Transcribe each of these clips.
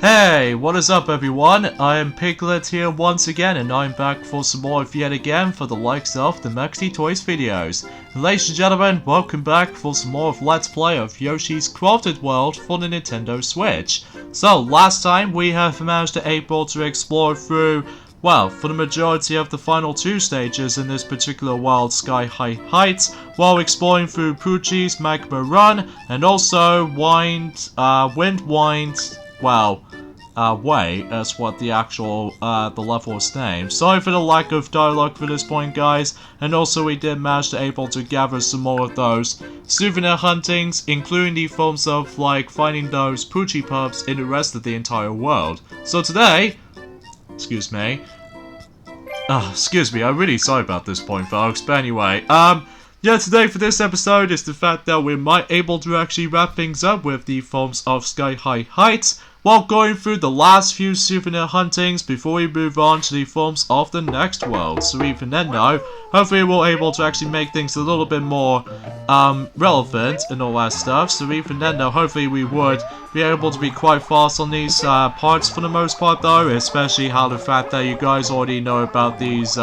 Hey, what is up everyone? I am Piglet here once again, and I'm back for some more of yet again for the likes of the Mexi Toys videos. And ladies and gentlemen, welcome back for some more of Let's Play of Yoshi's Crafted World for the Nintendo Switch. So, last time we have managed to able to explore through, well, for the majority of the final two stages in this particular world, Sky High Heights, while exploring through Poochie's Magma Run, and also Way, as what the actual, the level is named. Sorry for the lack of dialogue for this point, guys, and also we did manage to able to gather some more of those souvenir huntings, including the forms of, like, finding those Poochie pups in the rest of the entire world. So today, excuse me, I'm really sorry about this point, folks, but anyway, yeah, today for this episode is the fact that we might able to actually wrap things up with the forms of Sky High Heights, while going through the last few souvenir huntings before we move on to the forms of the next world. So even then though, hopefully we're able to actually make things a little bit more relevant and all that stuff. So even then though, hopefully we would be able to be quite fast on these parts for the most part though, especially how the fact that you guys already know about these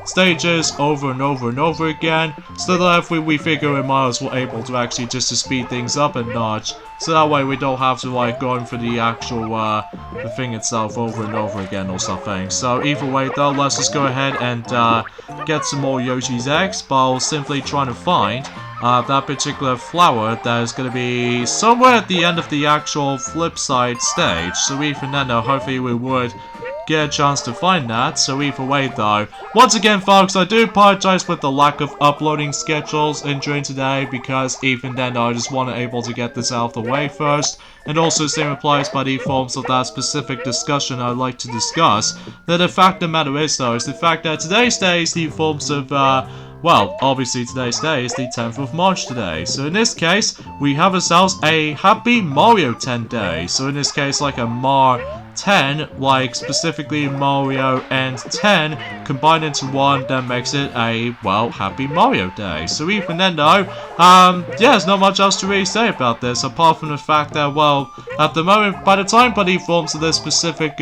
stages over and over and over again. So that if we figure we might as well able to actually just to speed things up a notch. So that way we don't have to like going for the actual the thing itself over and over again or something. So either way though, let's just go ahead and get some more Yoshi's eggs while simply trying to find that particular flower that is going to be somewhere at the end of the actual flip side stage. So even then though, hopefully we would get a chance to find that. So either way though, once again folks, I do apologize with the lack of uploading schedules during today, because even then I just want to able to get this out of the way first, and also same applies by the forms of that specific discussion I'd like to discuss. That the fact of the matter is though, is the fact that today's day is the forms of well, obviously today's day is the 10th of March today. So in this case, we have ourselves a Happy Mario 10 day. So in this case, like a Mar 10, like specifically Mario and 10 combined into one, that makes it a, well, Happy Mario Day. So even then though, yeah, there's not much else to really say about this, apart from the fact that, well, at the moment, by the time Buddy forms of this specific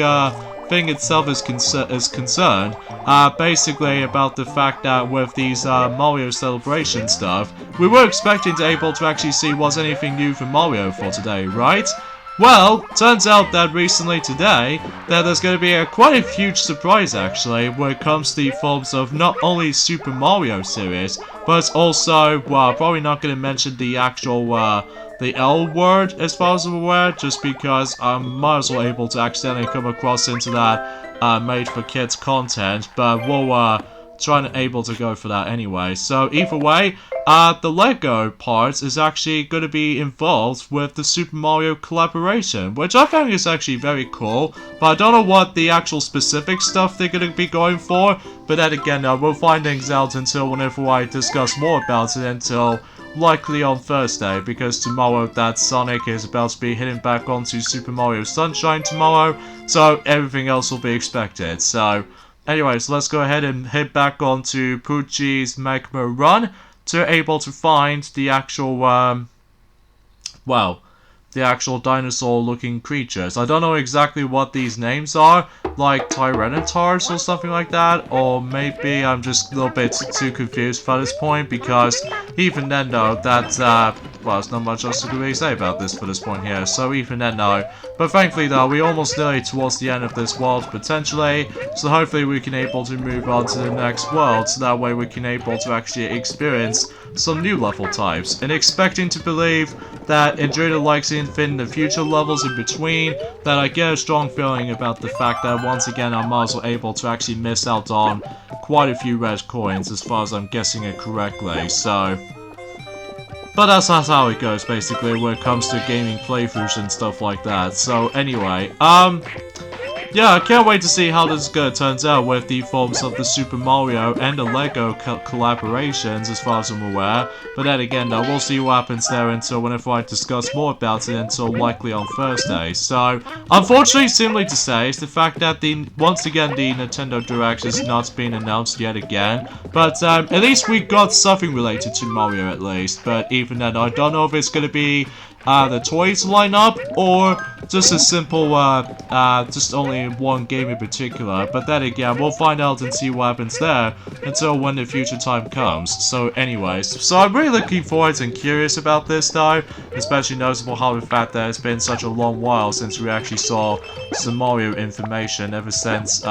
thing itself is concerned, basically about the fact that with these Mario celebration stuff, we were expecting to able to actually see what's anything new for Mario for today, right? Well, turns out that recently today, that there's going to be quite a huge surprise actually, when it comes to the forms of not only Super Mario series, but also, well, probably not going to mention the actual, the L word as far as I'm aware, just because I'm might as well able to accidentally come across into that, made for kids content, but we'll, trying to able to go for that anyway. So either way, the Lego part is actually going to be involved with the Super Mario collaboration, which I think is actually very cool, but I don't know what the actual specific stuff they're going to be going for, but then again, we'll find things out until whenever I discuss more about it, until likely on Thursday, because tomorrow that Sonic is about to be hitting back onto Super Mario Sunshine tomorrow, so everything else will be expected. So anyways, let's go ahead and head back onto Poochie's Magma Run to able to find the actual, well, the actual dinosaur-looking creatures. I don't know exactly what these names are, like Tyrannotars or something like that, or maybe I'm just a little bit too confused for this point, because even then though, that, well, there's not much else to really say about this for this point here, so even then though. But thankfully though, we're almost nearly towards the end of this world potentially, so hopefully we can able to move on to the next world, so that way we can able to actually experience some new level types, and expecting to believe that during the likes in the future levels in between, that I get a strong feeling about the fact that once again I might as well able to actually miss out on quite a few red coins as far as I'm guessing it correctly, so. But that's how it goes basically when it comes to gaming playthroughs and stuff like that. So anyway, yeah, I can't wait to see how this turns out with the forms of the Super Mario and the Lego collaborations as far as I'm aware. But then again though, we'll see what happens there until whenever I discuss more about it, until likely on Thursday. So, unfortunately, simply to say, is the fact that once again the Nintendo Direct has not been announced yet again. But at least we got something related to Mario at least. But even then, I don't know if it's going to be the toys lineup, or just a simple, just only one game in particular. But then again, we'll find out and see what happens there until when the future time comes. So anyways, so I'm really looking forward and curious about this though, especially noticeable how the fact that it's been such a long while since we actually saw some Mario information ever since,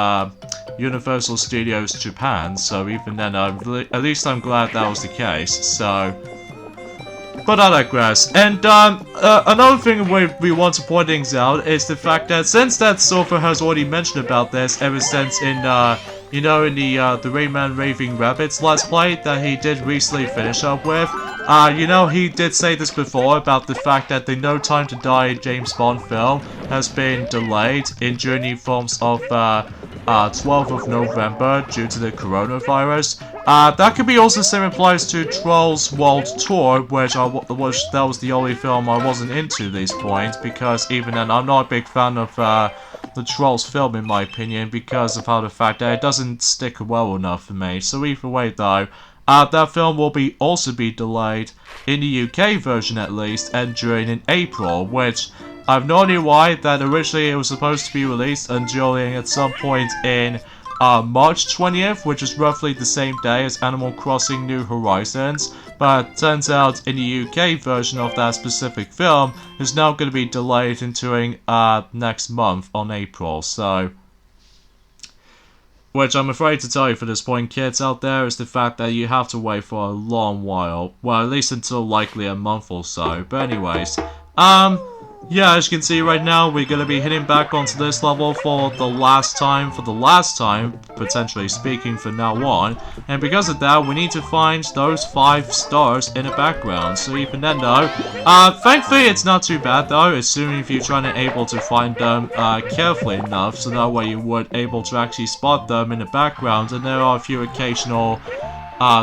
Universal Studios Japan. So even then, at least I'm glad that was the case. So, but I digress. And another thing we want to point things out is the fact that since that Sofa has already mentioned about this ever since in you know, in the Rayman Raving Rabbits Let's Play that he did recently finish up with, you know, he did say this before about the fact that the No Time to Die James Bond film has been delayed in during the films of 12th of November due to the coronavirus. That could be also the same applies to Trolls World Tour, which that was the only film I wasn't into at this point, because even then I'm not a big fan of the Trolls film in my opinion, because of how the fact that it doesn't stick well enough for me. So either way though, that film will also be delayed in the UK version at least, and during in April, which I have no idea why. That originally it was supposed to be released during at some point in March 20th, which is roughly the same day as Animal Crossing New Horizons, but turns out in the UK version of that specific film is now going to be delayed into next month on April. So, which I'm afraid to tell you for this point, kids out there, is the fact that you have to wait for a long while. Well, at least until likely a month or so. But anyways, yeah, as you can see right now, we're going to be hitting back onto this level for the last time, potentially speaking from now on. And because of that, we need to find those 5 stars in the background. So even then though, thankfully it's not too bad though, assuming if you're trying to able to find them carefully enough, so that way you would able to actually spot them in the background. And there are a few occasional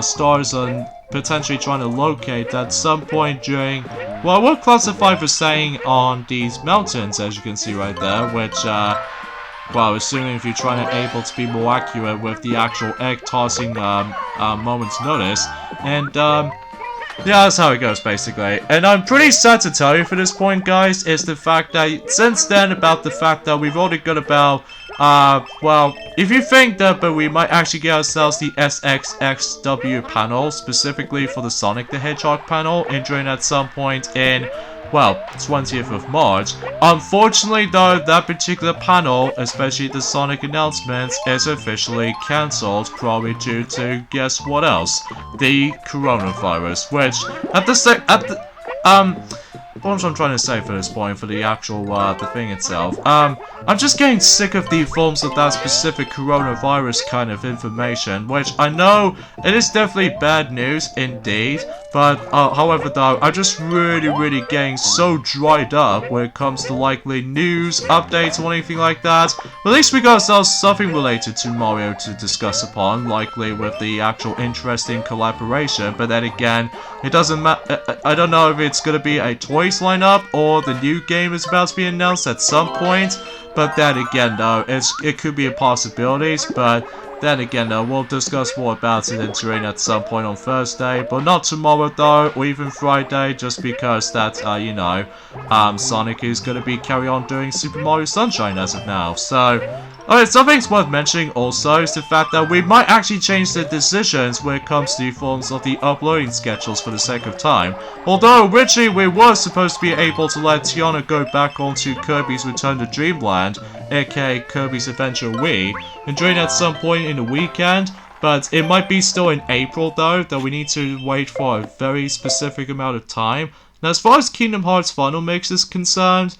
stars on potentially trying to locate at some point during, well, I would classify for saying on these mountains, as you can see right there, which, well, assuming if you're trying to able to be more accurate with the actual egg tossing moment's notice, and yeah, that's how it goes basically. And I'm pretty sad to tell you for this point, guys, is the fact that since then, about the fact that we've already got about well, if you think that, but we might actually get ourselves the SXXW panel, specifically for the Sonic the Hedgehog panel, entering at some point in, well, 20th of March. Unfortunately though, that particular panel, especially the Sonic announcements, is officially cancelled, probably due to, guess what else? The coronavirus, which, what I'm trying to say for this point, for the actual, the thing itself, I'm just getting sick of the forms of that specific coronavirus kind of information, which I know it is definitely bad news indeed, but, however though, I'm just really getting so dried up when it comes to likely news, updates, or anything like that. But at least we got ourselves something related to Mario to discuss upon, likely with the actual interesting collaboration, but then again, it doesn't matter. I don't know if it's gonna be a toys lineup or the new game is about to be announced at some point. But then again, though, it could be a possibilities. But then again, though, we'll discuss more about it in terrain at some point on Thursday, but not tomorrow though, or even Friday, just because that you know, Sonic is gonna be carry on doing Super Mario Sunshine as of now. So. Alright, something's worth mentioning also is the fact that we might actually change the decisions when it comes to the forms of the uploading schedules for the sake of time. Although originally we were supposed to be able to let Tiana go back onto Kirby's Return to Dreamland, aka Kirby's Adventure Wii, and during at some point in the weekend, but it might be still in April though, that we need to wait for a very specific amount of time. Now as far as Kingdom Hearts Final Mix is concerned,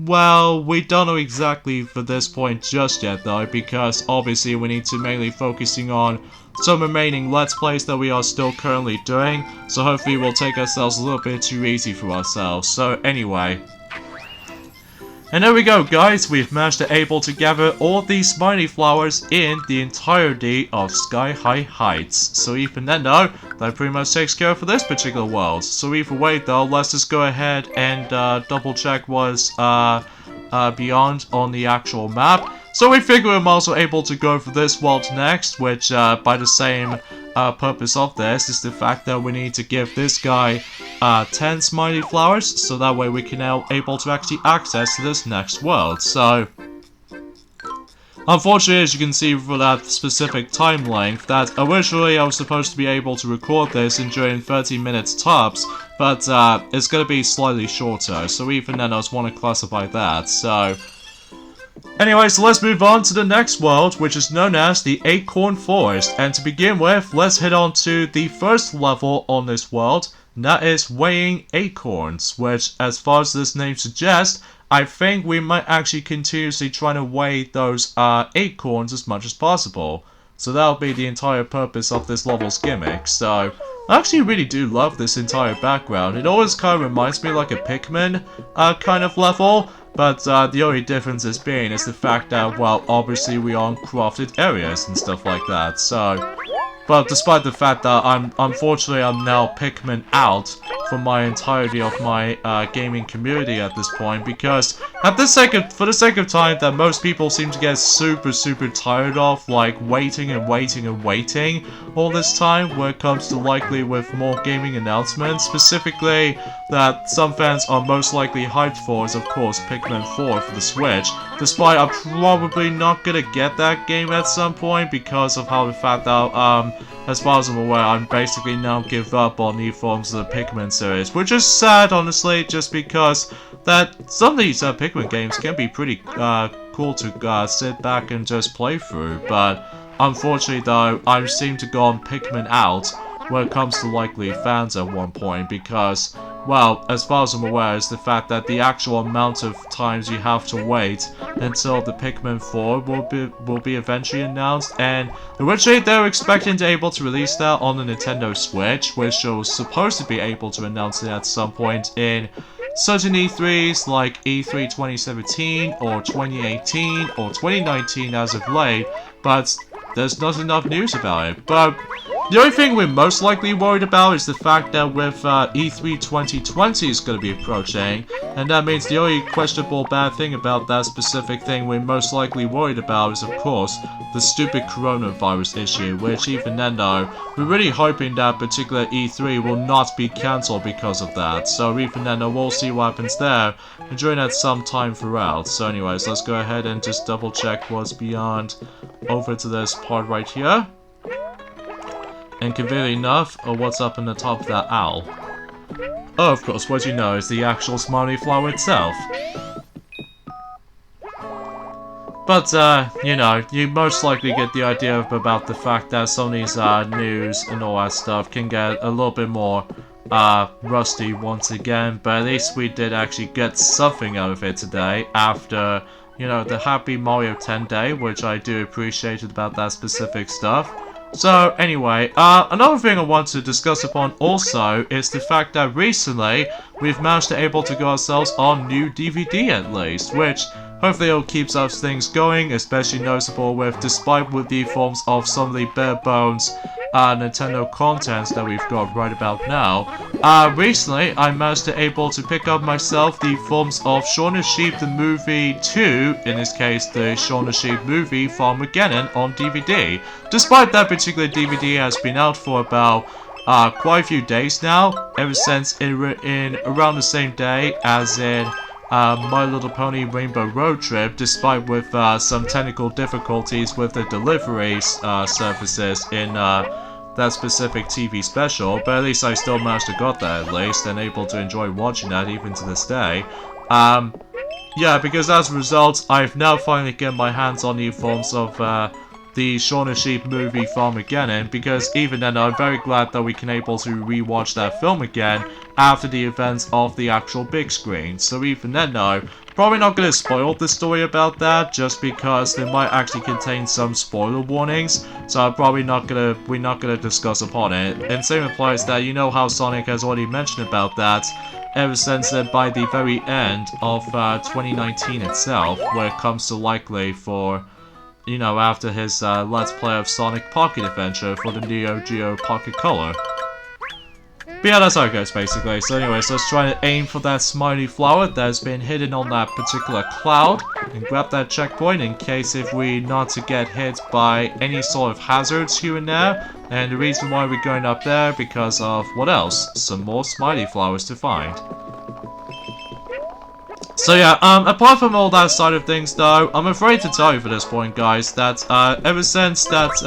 well, we don't know exactly for this point just yet though, because obviously we need to mainly focusing on some remaining Let's Plays that we are still currently doing, so hopefully we'll take ourselves a little bit too easy for ourselves. So anyway. And there we go guys, we've managed to able to gather all these smiley flowers in the entirety of Sky High Heights. So even then though, that pretty much takes care for this particular world. So either way though, let's just go ahead and double check what's beyond on the actual map. So we figure I'm also able to go for this world next, which by the same purpose of this is the fact that we need to give this guy 10 smiley flowers, so that way we can now able to actually access this next world. So unfortunately, as you can see for that specific time length, that originally I was supposed to be able to record this in during 30 minutes tops, but it's going to be slightly shorter, so even then I just want to classify that. So anyway, so let's move on to the next world, which is known as the Acorn Forest. And to begin with, let's head on to the first level on this world, and that is weighing acorns, which, as far as this name suggests, I think we might actually continuously try to weigh those acorns as much as possible. So that'll be the entire purpose of this level's gimmick. So I actually really do love this entire background. It always kind of reminds me like a Pikmin kind of level. But the only difference is the fact that, well, obviously we are on crafted areas and stuff like that. So, but despite the fact that unfortunately I'm now Pikmin out for my entirety of my gaming community at this point, because for the sake of time that most people seem to get super tired of, like waiting and waiting and waiting all this time when it comes to likely with more gaming announcements, specifically that some fans are most likely hyped for is of course Pikmin 4 for the Switch, despite I'm probably not gonna get that game at some point because of how the fact that as far as I'm aware, I'm basically now give up on new forms of the Pikmin series, which is sad, honestly, just because that some of these Pikmin games can be pretty cool to sit back and just play through, but unfortunately though, I seem to go on Pikmin out when it comes to likely fans at one point, because, well, as far as I'm aware, is the fact that the actual amount of times you have to wait until the Pikmin 4 will be eventually announced, and originally they were expecting to be able to release that on the Nintendo Switch, which was supposed to be able to announce it at some point in certain E3s like E3 2017 or 2018 or 2019 as of late, but there's not enough news about it. But the only thing we're most likely worried about is the fact that with E3 2020 is going to be approaching, and that means the only questionable bad thing about that specific thing we're most likely worried about is, of course, the stupid coronavirus issue, which even then though, we're really hoping that particular E3 will not be cancelled because of that. So even then, we'll see what happens there during that some time throughout. So anyways, let's go ahead and just double check what's beyond over to this part right here. And conveniently enough, what's up in the top of that owl? Oh, of course, what you know is the actual smiley flower itself. But, you know, you most likely get the idea about the fact that some of these news and all that stuff can get a little bit more rusty once again, but at least we did actually get something out of it today after, you know, the Happy Mario 10 day, which I do appreciate about that specific stuff. So anyway, another thing I want to discuss upon also is the fact that recently we've managed to able to get ourselves on new DVD at least, which hopefully it'll keep us things going, especially noticeable with despite with the forms of some of the bare bones Nintendo contents that we've got right about now. Recently I managed to able to pick up myself the forms of Shaun the Sheep the Movie 2, in this case the Shaun the Sheep movie Farmageddon on DVD. Despite that particular DVD has been out for about quite a few days now, ever since in around the same day as in My Little Pony Rainbow Road Trip, despite with some technical difficulties with the delivery services in that specific TV special, but at least I still managed to got that at least, and able to enjoy watching that even to this day. Yeah, because as a result, I've now finally get my hands on new forms of the Shaun the Sheep movie Farmageddon, because even then I'm very glad that we can able to rewatch that film again after the events of the actual big screen. So even then though, probably not going to spoil the story about that, just because they might actually contain some spoiler warnings, so I'm probably we're not gonna discuss upon it. And same applies that, you know how Sonic has already mentioned about that ever since by the very end of 2019 itself, where it comes to likely for, you know, after his Let's Play of Sonic Pocket Adventure for the Neo Geo Pocket Color. But yeah, that's how it goes basically. So anyways, let's try to aim for that smiley flower that's been hidden on that particular cloud and grab that checkpoint in case if we not to get hit by any sort of hazards here and there. And the reason why we're going up there because of what else? Some more smiley flowers to find. So yeah, apart from all that side of things though, I'm afraid to tell you for this point guys that ever since that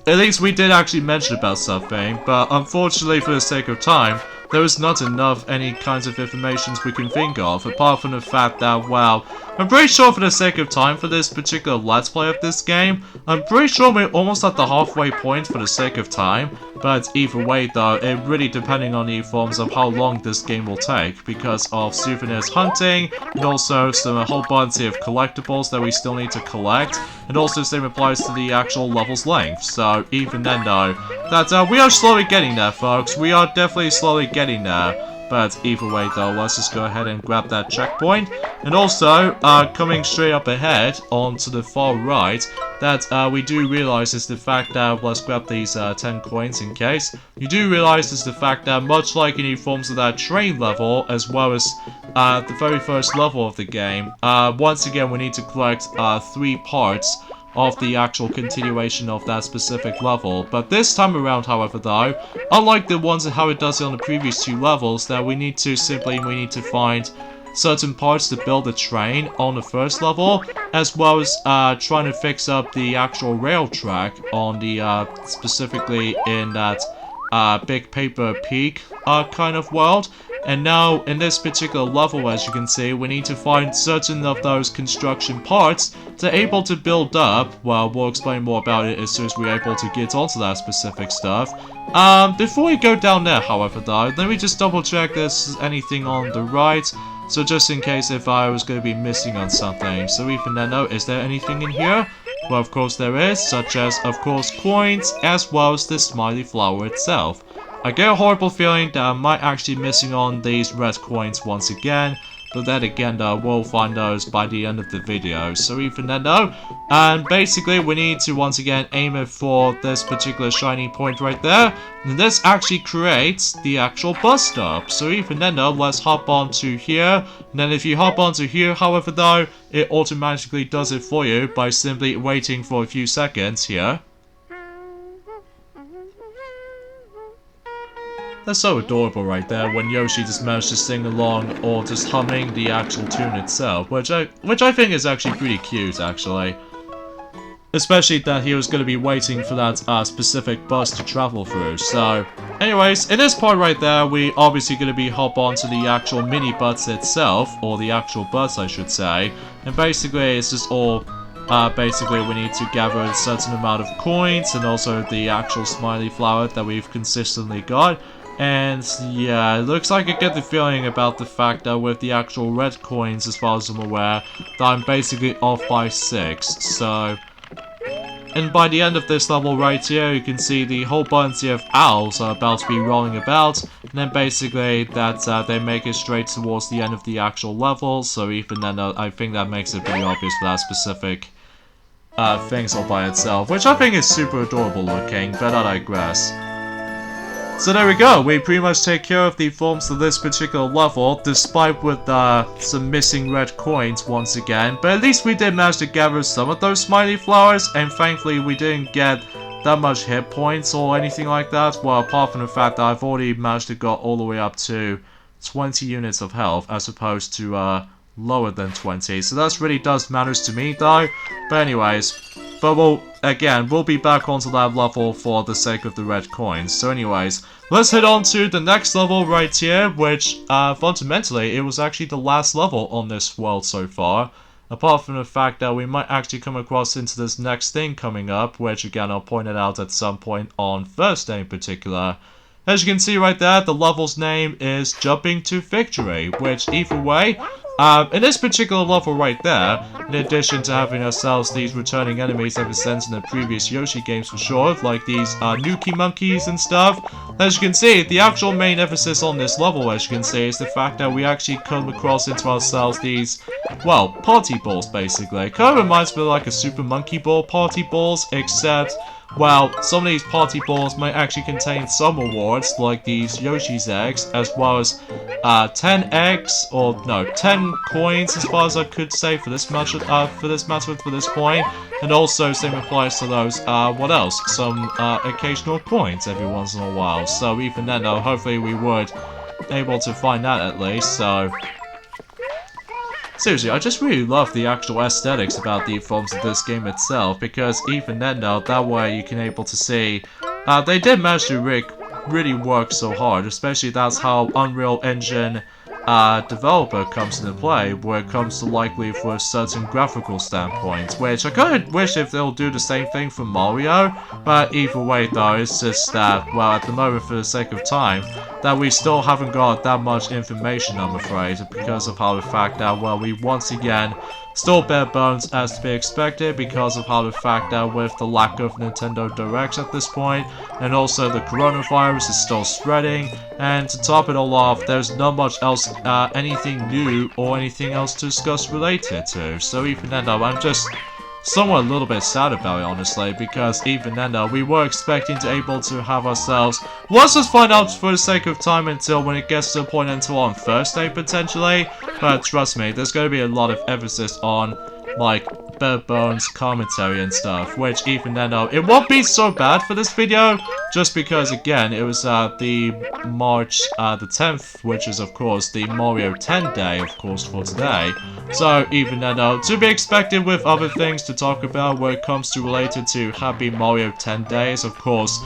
at least we did actually mention about something, but unfortunately for the sake of time, there is not enough any kinds of informations we can think of, apart from the fact that, well, I'm pretty sure for the sake of time for this particular Let's Play of this game, I'm pretty sure we're almost at the halfway point for the sake of time, but either way though, it really depending on the forms of how long this game will take, because of souvenirs hunting, and also a whole bunch of collectibles that we still need to collect, and also the same applies to the actual level's length, so even then though, that we are slowly getting there folks, we are definitely slowly getting there. But either way though, let's just go ahead and grab that checkpoint. And also, coming straight up ahead onto the far right, that we do realize is the fact that, let's grab these 10 coins in case. You do realize is the fact that much like in the forms of that train level, as well as the very first level of the game, once again we need to collect 3 parts of the actual continuation of that specific level. But this time around, however though, unlike the ones and how it does it on the previous 2 levels, that we need to find certain parts to build a train on the first level, as well as trying to fix up the actual rail track on the specifically in that Big Paper Peak kind of world. And now, in this particular level, as you can see, we need to find certain of those construction parts to able to build up. Well, we'll explain more about it as soon as we're able to get onto that specific stuff. Before we go down there, however, though, let me just double check there's anything on the right. So just in case if I was going to be missing on something. So even then, no, is there anything in here? Well, of course there is, such as, of course, coins, as well as the smiley flower itself. I get a horrible feeling that I might actually missing on these red coins once again, but then again though, we'll find those by the end of the video, so even then though, and basically we need to once again aim it for this particular shiny point right there, and this actually creates the actual bus stop, so even then though, let's hop onto here, and then if you hop onto here, however though, it automatically does it for you by simply waiting for a few seconds here. That's so adorable right there when Yoshi just managed to sing along or just humming the actual tune itself, which I think is actually pretty cute actually. Especially that he was going to be waiting for that specific bus to travel through. So, anyways, in this part right there, we obviously going to be hop onto the actual mini bus itself, or the actual bus I should say, and basically it's just all basically we need to gather a certain amount of coins and also the actual smiley flower that we've consistently got. And yeah, it looks like I get the feeling about the fact that with the actual red coins, as far as I'm aware, that I'm basically off by 6, so... And by the end of this level right here, you can see the whole bunch of owls are about to be rolling about, and then basically that they make it straight towards the end of the actual level, so even then I think that makes it pretty obvious for that specific things all by itself, which I think is super adorable looking, but I digress. So there we go, we pretty much take care of the forms of this particular level, despite with some missing red coins once again, but at least we did manage to gather some of those smiley flowers, and thankfully we didn't get that much hit points or anything like that, well apart from the fact that I've already managed to go all the way up to 20 units of health as opposed to lower than 20, so that really does matters to me though, but anyways. But we'll be back onto that level for the sake of the red coins. So anyways, let's head on to the next level right here, which fundamentally it was actually the last level on this world so far. Apart from the fact that we might actually come across into this next thing coming up, which again I'll point it out at some point on Thursday in particular. As you can see right there, the level's name is Jumping to Victory, which either way, in this particular level right there, in addition to having ourselves these returning enemies ever since in the previous Yoshi games for sure, like these Nuki monkeys and stuff, as you can see, the actual main emphasis on this level, as you can see, is the fact that we actually come across into ourselves these, well, party balls basically. It kind of reminds me of like a Super Monkey Ball party balls, except well, some of these party balls might actually contain some rewards, like these Yoshi's eggs, as well as 10 eggs, or no, 10 coins, as far as I could say for this method, for this point. And also, same applies to those, what else? Some occasional coins every once in a while. So even then, though, hopefully we would able to find that at least, so... Seriously, I just really love the actual aesthetics about the forms of this game itself, because even then though, that way you can able to see, they did manage to really work so hard, especially that's how Unreal Engine developer comes into play, where it comes to likely for a certain graphical standpoint, which I kind of wish if they'll do the same thing for Mario, but either way though, it's just that, well, at the moment for the sake of time, that we still haven't got that much information, I'm afraid, because of how the fact that, well, we once again still bare bones as to be expected because of how the fact that with the lack of Nintendo Directs at this point, and also the coronavirus is still spreading, and to top it all off, there's not much else, anything new or anything else to discuss related to. So even then though, I'm just somewhat a little bit sad about it, honestly, because even then though, we were expecting to able to have ourselves, let's just find out for the sake of time until when it gets to a point until on Thursday potentially, but trust me, there's going to be a lot of emphasis on, like, bare bones commentary and stuff, which even then though, it won't be so bad for this video, just because again, it was the March the 10th, which is of course the Mario 10 day, of course, for today. So even then though, to be expected with other things to talk about when it comes to related to Happy Mario 10 days, of course,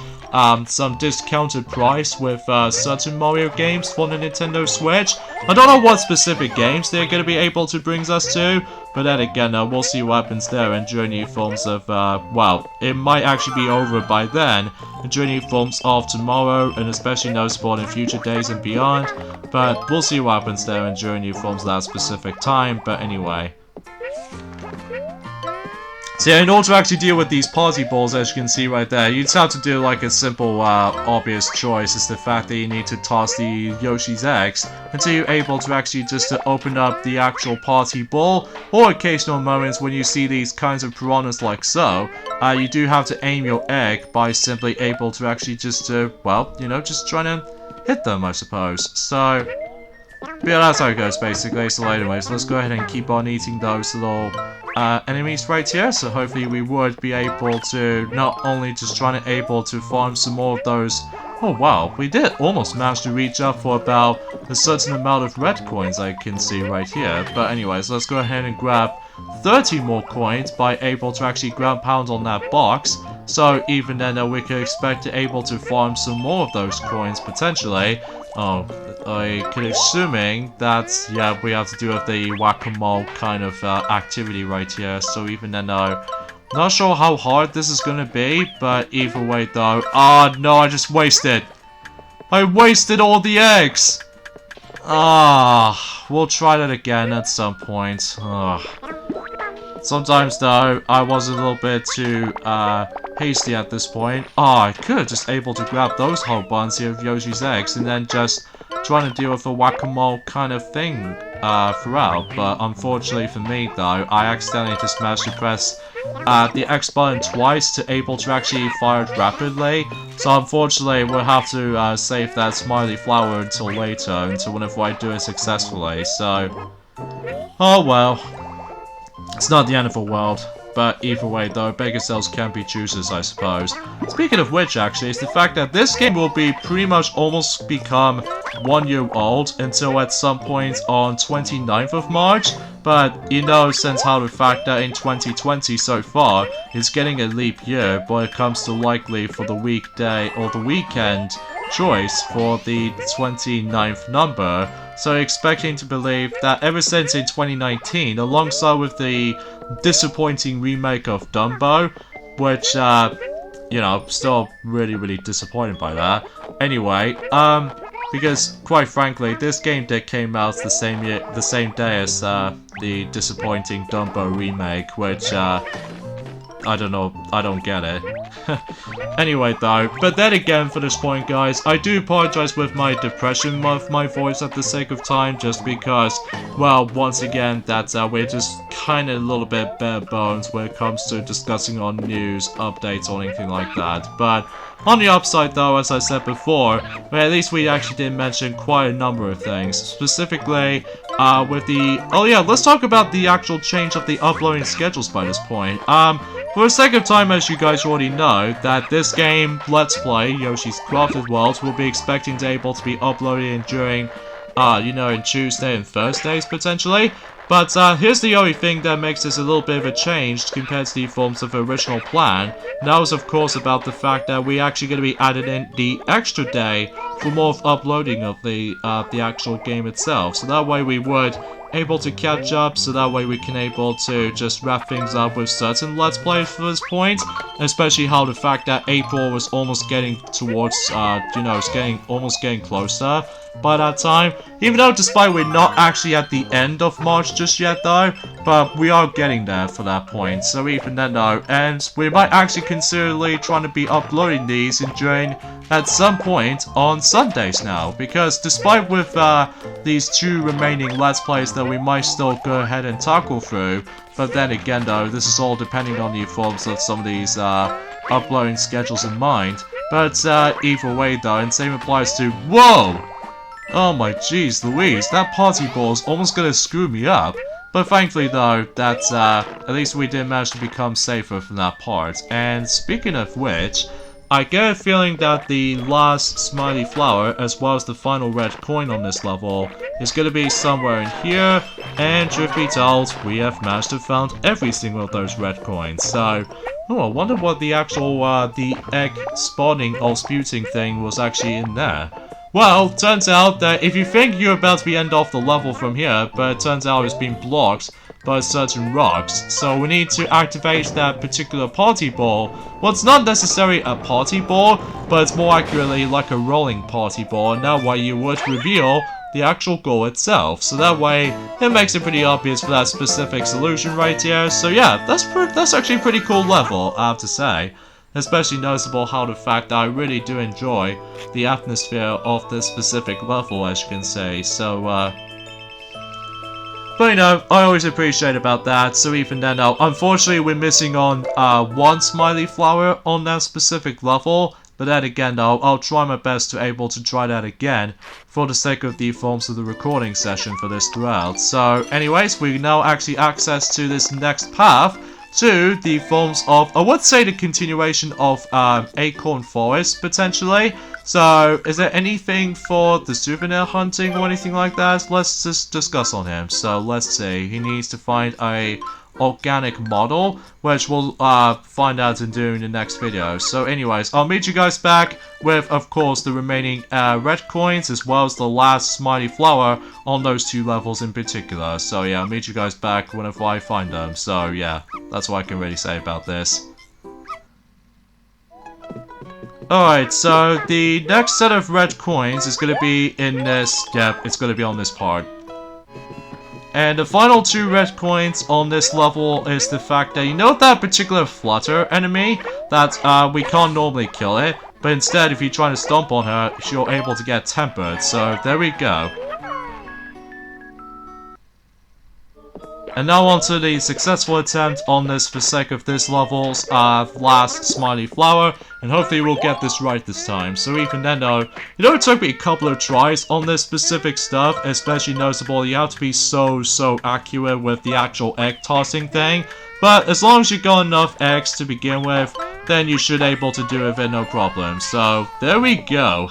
some discounted price with certain Mario games for the Nintendo Switch. I don't know what specific games they're going to be able to bring us to, but then again, we'll see what happens there and during the forms of, well, it might actually be over by then, and during the forms of tomorrow, and especially noticeable in future days and beyond, but we'll see what happens there and during the forms of that specific time, but anyway. So yeah, in order to actually deal with these party balls, as you can see right there, you just have to do like a simple, obvious choice. It's the fact that you need to toss the Yoshi's eggs until you're able to actually just to open up the actual party ball, or occasional moments when you see these kinds of piranhas like so, you do have to aim your egg by simply able to actually just well, you know, just trying to hit them, I suppose. So, yeah, that's how it goes basically. So anyways, let's go ahead and keep on eating those little enemies right here, so hopefully we would be able to not only just trying to able to farm some more of those. Oh wow, we did almost manage to reach up for about a certain amount of red coins I can see right here, but anyways, let's go ahead and grab 30 more coins by able to actually ground pound on that box, so even then we could expect to able to farm some more of those coins potentially. Oh, I could assuming that, yeah, we have to do with the whack-a-mole kind of activity right here, so even then not sure how hard this is gonna be, but either way though, no, I just wasted. I wasted all the eggs! We'll try that again at some point. Sometimes though, I was a little bit too hasty at this point. I could have just able to grab those whole bunch here of Yoshi's eggs and then just trying to deal with a whack-a-mole kind of thing throughout, but unfortunately for me though, I accidentally just managed to press the X button twice to able to actually fire it rapidly, so unfortunately we'll have to save that smiley flower until later, until whenever I do it successfully, so oh well, it's not the end of the world. But either way though, bigger cells can be choosers, I suppose. Speaking of which actually, it's the fact that this game will be pretty much almost become 1 year old until at some point on 29th of March. But you know, since how the fact that in 2020 so far is getting a leap year when it comes to likely for the weekday or the weekend choice for the 29th number. So expecting to believe that ever since in 2019, alongside with the disappointing remake of Dumbo, which, you know, still really disappointed by that. Anyway, because quite frankly, this game did came out the same day as the disappointing Dumbo remake, which I don't know, I don't get it. Anyway though, but then again for this point guys, I do apologize with my depression of my voice at the sake of time, just because, well, once again, that we're just kind of a little bit bare bones when it comes to discussing on news, updates, or anything like that. But on the upside though, as I said before, well, at least we actually did mention quite a number of things, specifically with the, oh yeah, let's talk about the actual change of the uploading schedules by this point. For the sake of time, as you guys already know, that this game, Let's Play, Yoshi's Crafted World, will be expecting to able to be uploaded during, you know, in Tuesday and Thursdays, potentially. But here's the only thing that makes this a little bit of a change compared to the forms of the original plan. And that was of course about the fact that we're actually going to be adding in the extra day for more of uploading of the actual game itself. So that way we would able to catch up, so that way we can able to just wrap things up with certain Let's Plays for this point, especially how the fact that April was almost getting towards, you know, it's almost getting closer by that time, even though despite we're not actually at the end of March just yet though, but we are getting there for that point, so even then though, and we might actually consider trying to be uploading these and during at some point on Sundays now, because despite with these two remaining Let's Plays that we might still go ahead and tackle through, but then again though, this is all depending on the forms of some of these uploading schedules in mind. But either way though, and same applies to, whoa! Oh my jeez Louise, that party ball is almost gonna screw me up. But thankfully though, that at least we did manage to become safer from that part. And speaking of which, I get a feeling that the last smiley flower, as well as the final red coin on this level, is going to be somewhere in here, and truth be told, we have managed to found every single of those red coins, so, oh, I wonder what the actual, the egg spawning or spewing thing was actually in there. Well, turns out that if you think you're about to be end off the level from here, but it turns out it's been blocked by certain rocks, so we need to activate that particular party ball. Well, it's not necessarily a party ball, but it's more accurately like a rolling party ball, and that way you would reveal the actual goal itself. So that way, it makes it pretty obvious for that specific solution right here. So yeah, that's actually a pretty cool level, I have to say. Especially noticeable how the fact that I really do enjoy the atmosphere of this specific level, as you can see. So, but you know, I always appreciate about that, so even then though, unfortunately we're missing on one smiley flower on that specific level, but then again though, I'll try my best to able to try that again, for the sake of the forms of the recording session for this throughout. So anyways, we now actually access to this next path, to the forms of, I would say the continuation of Acorn Forest, potentially. So, is there anything for the souvenir hunting or anything like that? Let's just discuss on him. So, let's see. He needs to find a organic model, which we'll find out and do in the next video. So anyways, I'll meet you guys back with, of course, the remaining red coins, as well as the last smiley flower on those two levels in particular. So yeah, I'll meet you guys back whenever I find them. So yeah, that's what I can really say about this. Alright, so the next set of red coins is going to be in this, yeah, it's going to be on this part. And the final two red coins on this level is the fact that, you know, that particular flutter enemy, that we can't normally kill it, but instead if you try to stomp on her, you're able to get tempered, so there we go. And now on to the successful attempt on this for sake of this level's last smiley flower, and hopefully we'll get this right this time. So even then though, you know, it took me a couple of tries on this specific stuff, especially noticeable, you have to be so accurate with the actual egg tossing thing, but as long as you got enough eggs to begin with, then you should able to do it with no problem. So there we go.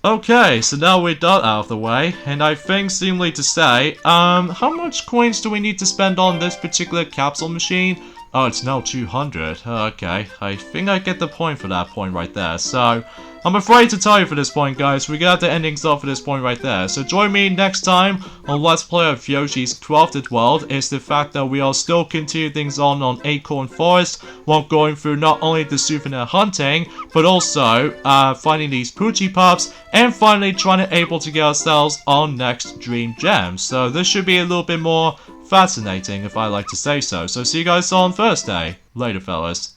Okay, so now we're done out of the way, and I think seemingly to say, how much coins do we need to spend on this particular capsule machine? Oh, it's now 200. Okay, I think I get the point for that point right there. So, I'm afraid to tell you for this point, guys, we got the endings up for this point right there. So join me next time on Let's Play of Yoshi's Crafted World. Is the fact that we are still continuing things on Acorn Forest, while going through not only the souvenir hunting, but also finding these Poochie Pups, and finally trying to able to get ourselves our next Dream Gem. So this should be a little bit more fascinating, if I like to say so. So see you guys on Thursday. Later, fellas.